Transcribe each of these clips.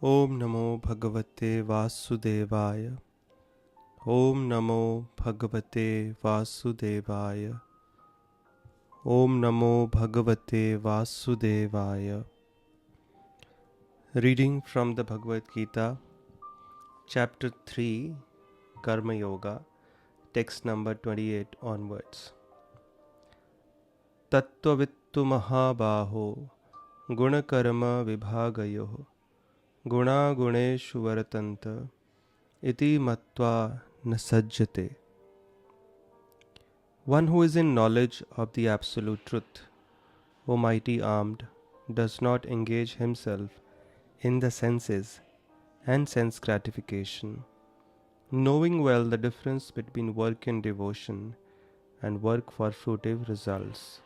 Om Namo Bhagavate Vasudevaya. Om Namo Bhagavate Vasudevaya. Om Namo Bhagavate Vasudevaya. Reading from the Bhagavad Gita, Chapter 3, Karma Yoga, text number 28 onwards. Tattvavittu Mahabaho Gunakarma Vibhagayoh Guna Guneshu Varatanta Iti Matva Nasajjate. One who is in knowledge of the Absolute Truth, O mighty armed, does not engage himself in the senses and sense gratification, knowing well the difference between work in devotion and work for fruitive results.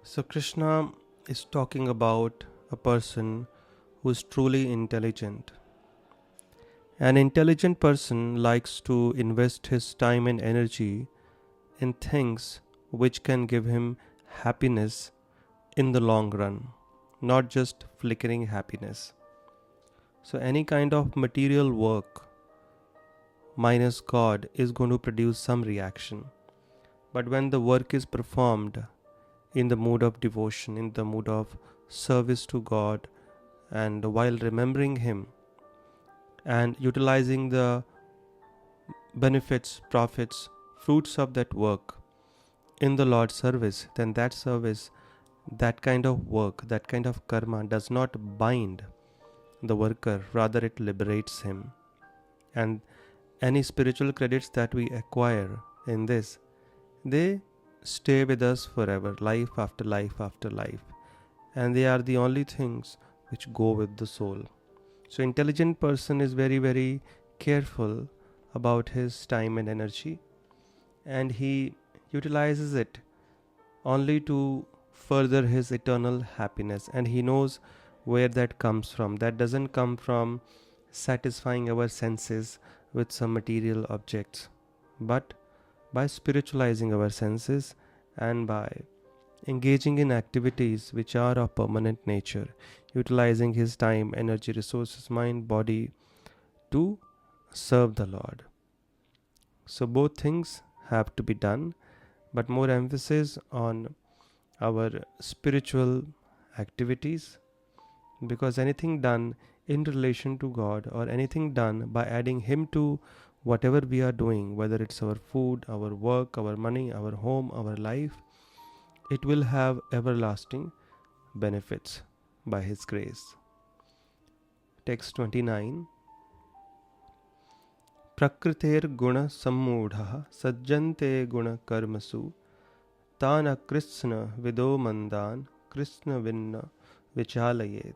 So, Krishna is talking about a person who is truly intelligent. An intelligent person likes to invest his time and energy in things which can give him happiness in the long run, not just flickering happiness. So, any kind of material work minus God is going to produce some reaction. But when the work is performed in the mood of devotion, in the mood of service to God, and while remembering Him and utilizing the benefits, profits, fruits of that work in the Lord's service, then that service, that kind of work, that kind of karma does not bind the worker, rather it liberates him. And any spiritual credits that we acquire in this, they stay with us forever, life after life after life, and they are the only things which go with the soul. So intelligent person is very, very careful about his time and energy, and he utilizes it only to further his eternal happiness, and he knows where that comes from. That doesn't come from satisfying our senses with some material objects, but by spiritualizing our senses and by engaging in activities which are of permanent nature, utilizing his time, energy, resources, mind, body to serve the Lord. So both things have to be done, but more emphasis on our spiritual activities, because anything done in relation to God or anything done by adding Him to whatever we are doing, whether it's our food, our work, our money, our home, our life, it will have everlasting benefits by His grace. Text 29. Prakriter guna sammudha sajjante guna karmasu tana krishna vido mandan krishna vinna vichalayet.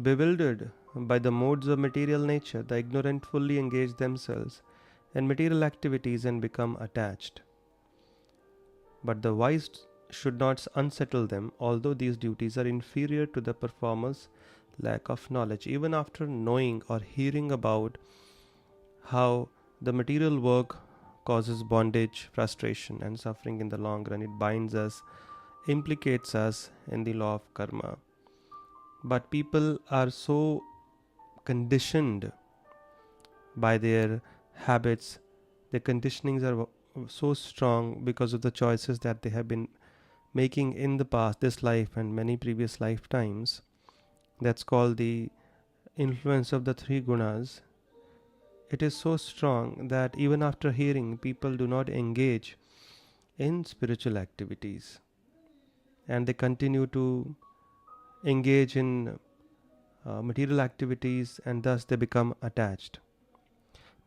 Bewildered by the modes of material nature, the ignorant fully engage themselves in material activities and become attached. But the wise should not unsettle them, although these duties are inferior to the performer's lack of knowledge. Even after knowing or hearing about how the material work causes bondage, frustration, and suffering in the long run, it binds us, implicates us in the law of karma. But people are so conditioned by their habits, their conditionings are so strong because of the choices that they have been making in the past, this life and many previous lifetimes. That's called the influence of the three gunas. It is so strong that even after hearing, people do not engage in spiritual activities, and they continue to engage in material activities, and thus they become attached.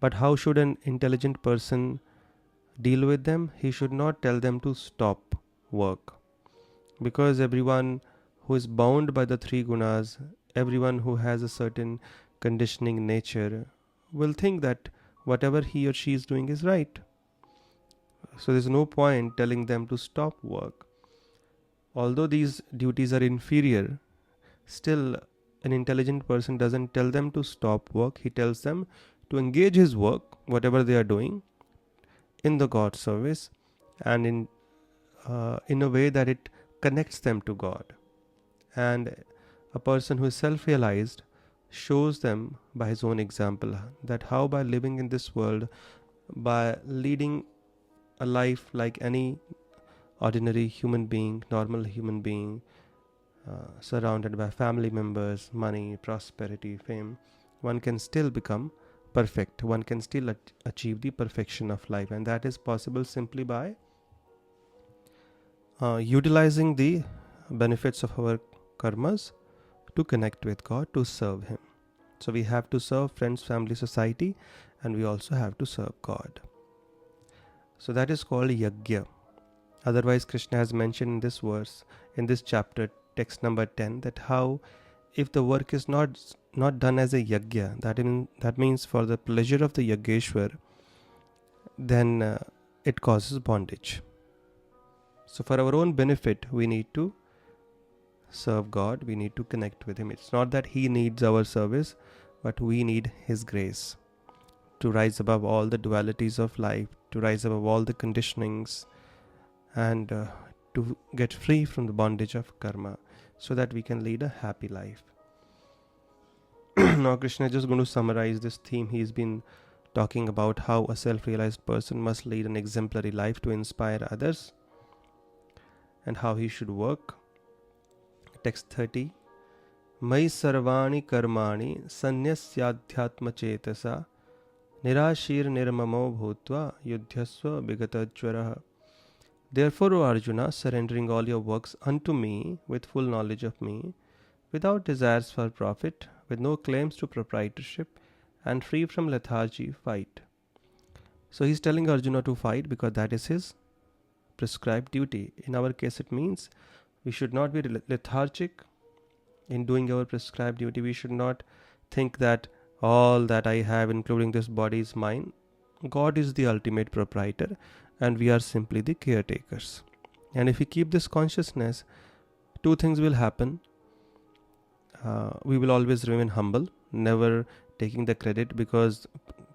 But how should an intelligent person deal with them? He should not tell them to stop work, because everyone who is bound by the three gunas, everyone who has a certain conditioning nature, will think that whatever he or she is doing is right. So there's no point telling them to stop work. Although these duties are inferior, still an intelligent person doesn't tell them to stop work. He tells them to engage his work, whatever they are doing, in the God service, and in a way that it connects them to God. And A person who is self-realized shows them by his own example that how by living in this world, by leading a life like any ordinary human being, normal human being, surrounded by family members, money, prosperity, fame, one can still become perfect. One can still achieve the perfection of life, and that is possible simply by utilizing the benefits of our karmas to connect with God, to serve Him. So we have to serve friends, family, society, and we also have to serve God. So that is called yajna. Otherwise, Krishna has mentioned in this verse, in this chapter, text number 10, that how if the work is not done as a yajna, that means for the pleasure of the Yajneshwar, then it causes bondage. So for our own benefit, we need to serve God, we need to connect with Him. It's not that He needs our service, but we need His grace to rise above all the dualities of life, to rise above all the conditionings, and to get free from the bondage of karma, so that we can lead a happy life. Now Krishna is just going to summarize this theme. He's been talking about how a self-realized person must lead an exemplary life to inspire others, and how he should work. Text 30. Mai sarvani karmani sanyasyadhyatma chetasa nirashir nirmamo bhutva yudhyasva bigatajvaraha. Therefore, O Arjuna, surrendering all your works unto me with full knowledge of me, without desires for profit, with no claims to proprietorship, and free from lethargy, fight. So he's telling Arjuna to fight because that is his prescribed duty. In our case, it means we should not be lethargic in doing our prescribed duty. We should not think that all that I have, including this body, is mine. God is the ultimate proprietor, and we are simply the caretakers. And if we keep this consciousness, two things will happen. We will always remain humble, never taking the credit, because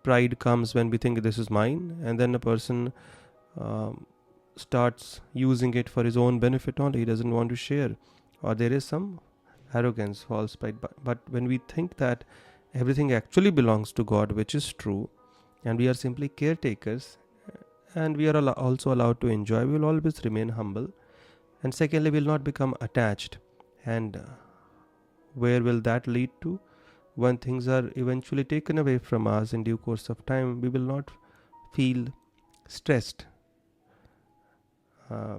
pride comes when we think this is mine, and then a person starts using it for his own benefit only. He doesn't want to share, or there is some arrogance, false pride. But when we think that everything actually belongs to God, which is true, and we are simply caretakers, and we are also allowed to enjoy, we will always remain humble. And secondly, we will not become attached. And where will that lead to? When things are eventually taken away from us in due course of time, we will not feel stressed,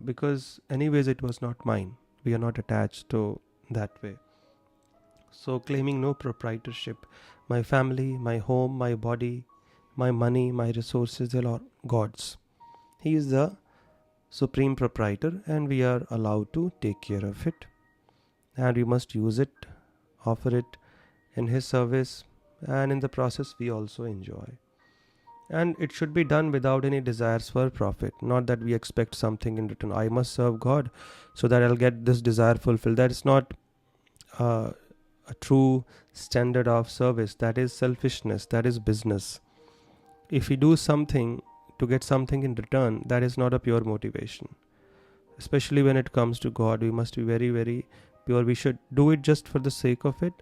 because anyways it was not mine. We are not attached to that way. So claiming no proprietorship, my family, my home, my body, my money, my resources, they are all God's. He is the supreme proprietor, and we are allowed to take care of it, and we must use it, offer it in His service, and in the process we also enjoy. And it should be done without any desires for profit. Not that we expect something in return. I must serve God so that I'll get this desire fulfilled. That is not a true standard of service. That is selfishness. That is business. If we do something to get something in return, that is not a pure motivation. Especially when it comes to God, we must be very, very pure. We should do it just for the sake of it,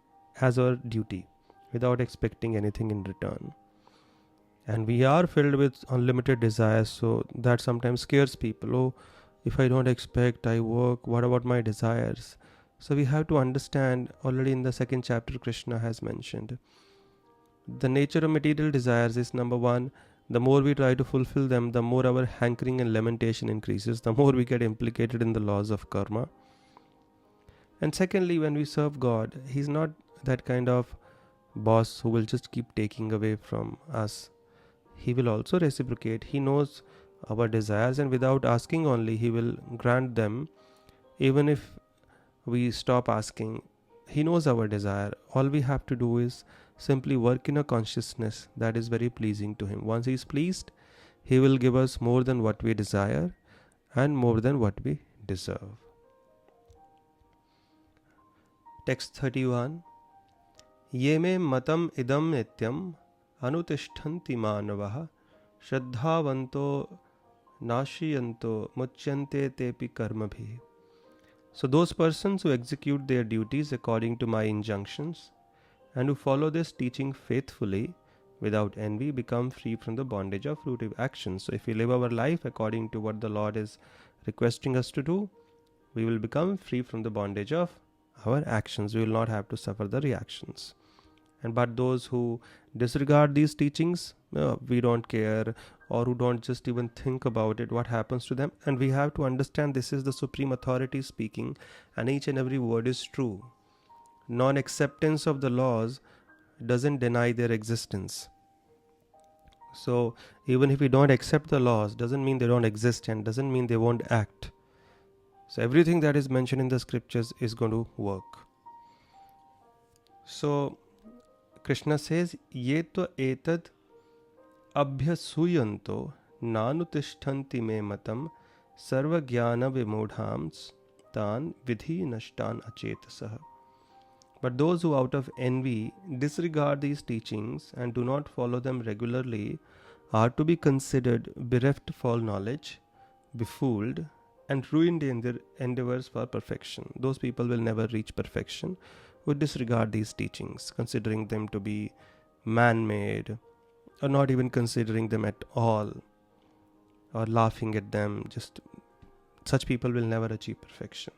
as our duty, without expecting anything in return. And we are filled with unlimited desires, so that sometimes scares people. Oh, if I don't expect, I work, what about my desires? So we have to understand, already in the second chapter Krishna has mentioned, the nature of material desires is, number one, the more we try to fulfill them, the more our hankering and lamentation increases, the more we get implicated in the laws of karma. And secondly, when we serve God, He's not that kind of boss who will just keep taking away from us. He will also reciprocate. He knows our desires, and without asking only, He will grant them. Even if we stop asking, He knows our desire. All we have to do is simply work in a consciousness that is very pleasing to Him. Once He is pleased, He will give us more than what we desire and more than what we deserve. Text 31. Ye me matam idam nityam anutishtanti manavaha shraddhavanto nashiyanto muchyante tepi karmabhi. So those persons who execute their duties according to my injunctions and who follow this teaching faithfully without envy become free from the bondage of fruitive actions. So if we live our life according to what the Lord is requesting us to do, we will become free from the bondage of our actions. We will not have to suffer the reactions. And but those who disregard these teachings, we don't care, or who don't just even think about it, what happens to them? And we have to understand this is the supreme authority speaking, and each and every word is true. Non-acceptance of the laws doesn't deny their existence. So even if we don't accept the laws, doesn't mean they don't exist, and doesn't mean they won't act. So everything that is mentioned in the scriptures is going to work. So Krishna says, Ye to etad abhyasuyanto nanutishtanti me matam sarva jnana vimudhams tan vidhi nashtan achetasah. But those who out of envy disregard these teachings and do not follow them regularly are to be considered bereft of all knowledge, befooled, and ruined in their endeavors for perfection. Those people will never reach perfection who disregard these teachings, considering them to be man-made, or not even considering them at all, or laughing at them. Just such people will never achieve perfection.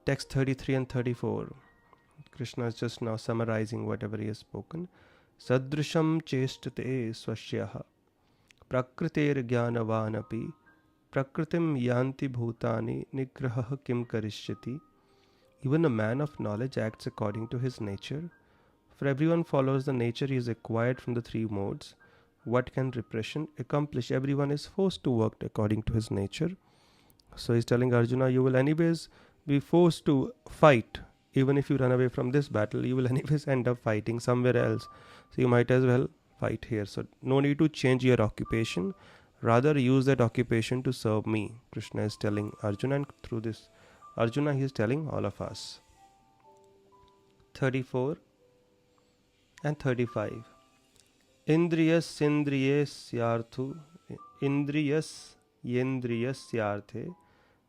Text 33 and 34. Krishna is just now summarizing whatever he has spoken. Sadrisham chestate swasyaha prakriter jnanavanapi prakritim yanti bhutani nigraha kim karishyati. Even a man of knowledge acts according to his nature. For everyone follows the nature he has acquired from the three modes. What can repression accomplish? Everyone is forced to work according to his nature. So he's telling Arjuna, you will anyways be forced to fight. Even if you run away from this battle, you will anyways end up fighting somewhere else. So you might as well fight here. So no need to change your occupation. Rather use that occupation to serve me. Krishna is telling Arjuna, and through this Arjuna he is telling all of us. 34 and 35. Indriyas indriyasyarthu indriyas yendriyasyarthe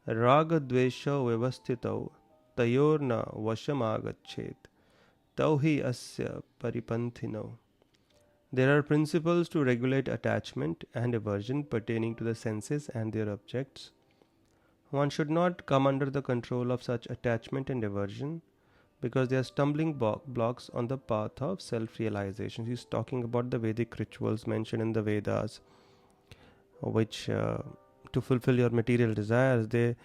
raga dvesha vyavastitau tayorna vashamagachet tauhi asya paripanthino. There are principles to regulate attachment and aversion pertaining to the senses and their objects. One should not come under the control of such attachment and aversion because they are stumbling blocks on the path of self-realization. He's talking about the Vedic rituals mentioned in the Vedas, which to fulfill your material desires, they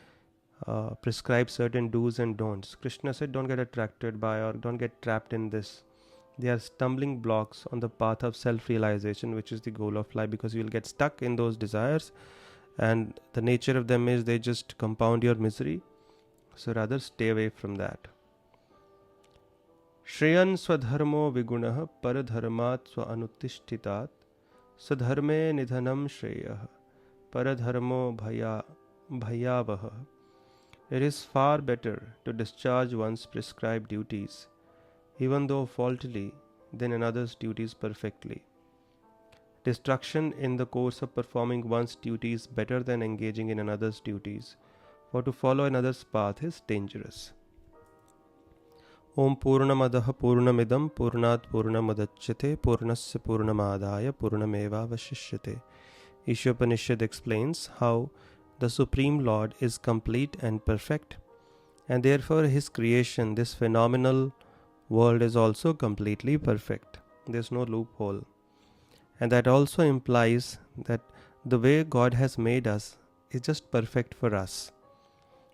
prescribe certain do's and don'ts. Krishna said, don't get attracted by or don't get trapped in this. They are stumbling blocks on the path of self-realization, which is the goal of life, because you will get stuck in those desires, and the nature of them is they just compound your misery. So rather stay away from that. Shreyan swadharmo vigunah paradharmat swaanutishtitat sadharme nidhanam shreyah paradharmo bhayavah. It is far better to discharge one's prescribed duties, even though faultily, than another's duties perfectly. Destruction in the course of performing one's duties is better than engaging in another's duties, for to follow another's path is dangerous. Om Purnamadaha Purnamidam Purnat Purnamadachyate Purnasya Purnamadaya Purnameva Vashishyate. Ishopanishad explains how the Supreme Lord is complete and perfect, and therefore His creation, this phenomenal world, is also completely perfect. There is no loophole. And that also implies that the way God has made us is just perfect for us.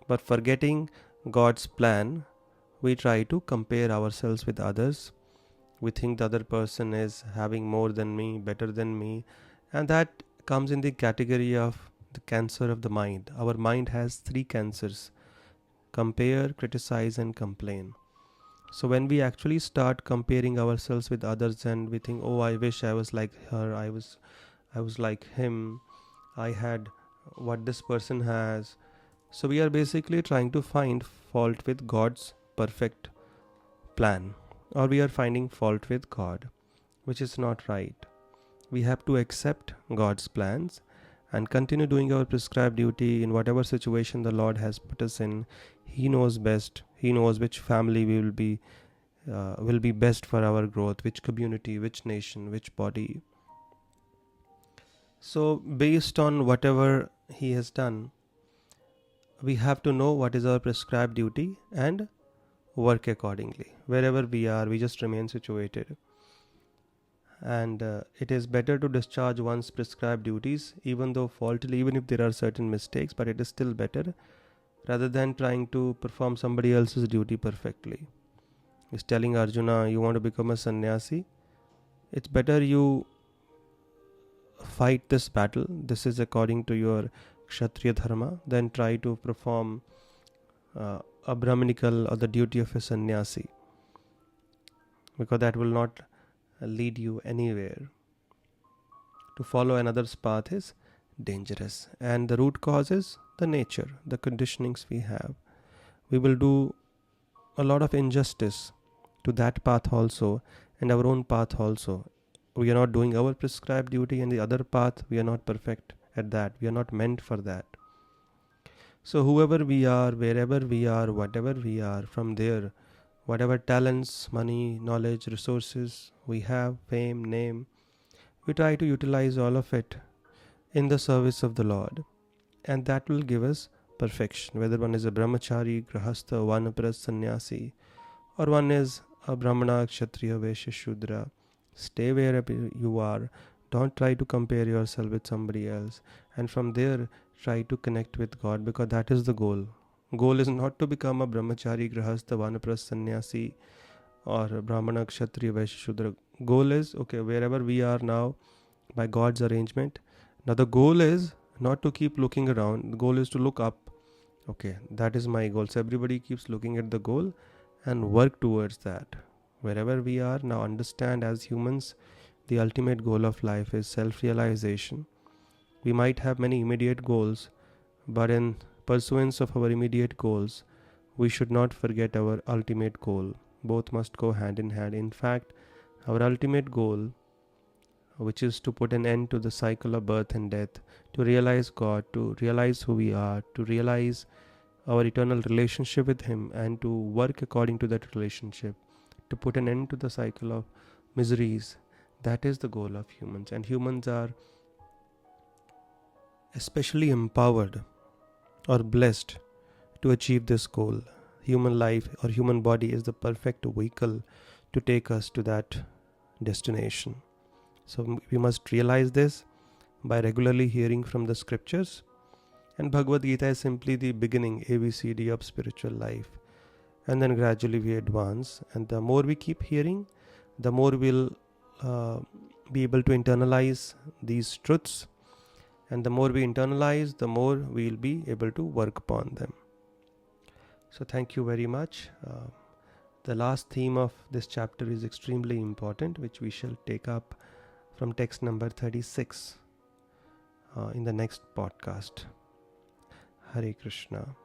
But forgetting God's plan, we try to compare ourselves with others. We think the other person is having more than me, better than me, and that comes in the category of the cancer of the mind. Our mind has three cancers: compare, criticize, and complain. So when we actually start comparing ourselves with others and we think, oh, I wish I was like her, I was like him, I had what this person has. So we are basically trying to find fault with God's perfect plan, or we are finding fault with God, which is not right. We have to accept God's plans and continue doing our prescribed duty in whatever situation the Lord has put us in. He knows best. He knows which family we will be best for our growth, which community, which nation, which body. So based on whatever He has done, we have to know what is our prescribed duty and work accordingly. Wherever we are, we just remain situated. And it is better to discharge one's prescribed duties, even though faultily, even if there are certain mistakes, but it is still better rather than trying to perform somebody else's duty perfectly. He's telling Arjuna, you want to become a sannyasi? It's better you fight this battle. This is according to your Kshatriya dharma. Then try to perform a Brahminical or the duty of a sannyasi, because that will not lead you anywhere. To follow another's path is dangerous, and the root cause is the nature, the conditionings we have. We will do a lot of injustice to that path also, and our own path also. We are not doing our prescribed duty, and the other path, we are not perfect at that. We are not meant for that. So whoever we are, wherever we are, whatever we are, from there, whatever talents, money, knowledge, resources we have, fame, name, we try to utilize all of it in the service of the Lord, and that will give us perfection. Whether one is a brahmachari, grahastha, vanaprastha, sannyasi, or one is a brahmana, kshatriya, vaishya, shudra, stay wherever you are. Don't try to compare yourself with somebody else, and from there try to connect with God, because that is the goal. Goal is not to become a brahmachari, grahastha, vanaprastha, sannyasi, or a brahmana, kshatriya, vaishya, shudra. Goal is, okay, wherever we are now, by God's arrangement. Now the goal is not to keep looking around. The goal is to look up. Okay, that is my goal. So everybody keeps looking at the goal and work towards that. Wherever we are now, understand as humans, the ultimate goal of life is self-realization. We might have many immediate goals, but in pursuance of our immediate goals, we should not forget our ultimate goal. Both must go hand in hand. In fact, our ultimate goal, which is to put an end to the cycle of birth and death, to realize God, to realize who we are, to realize our eternal relationship with Him, and to work according to that relationship, to put an end to the cycle of miseries. That is the goal of humans, and humans are especially empowered or blessed to achieve this goal. Human life or human body is the perfect vehicle to take us to that destination. So we must realize this by regularly hearing from the scriptures. And Bhagavad Gita is simply the beginning, ABCD of spiritual life. And then gradually we advance. And the more we keep hearing, the more we'll be able to internalize these truths. And the more we internalize, the more we'll be able to work upon them. So thank you very much. The last theme of this chapter is extremely important, which we shall take up from text number 36 in the next podcast. Hare Krishna.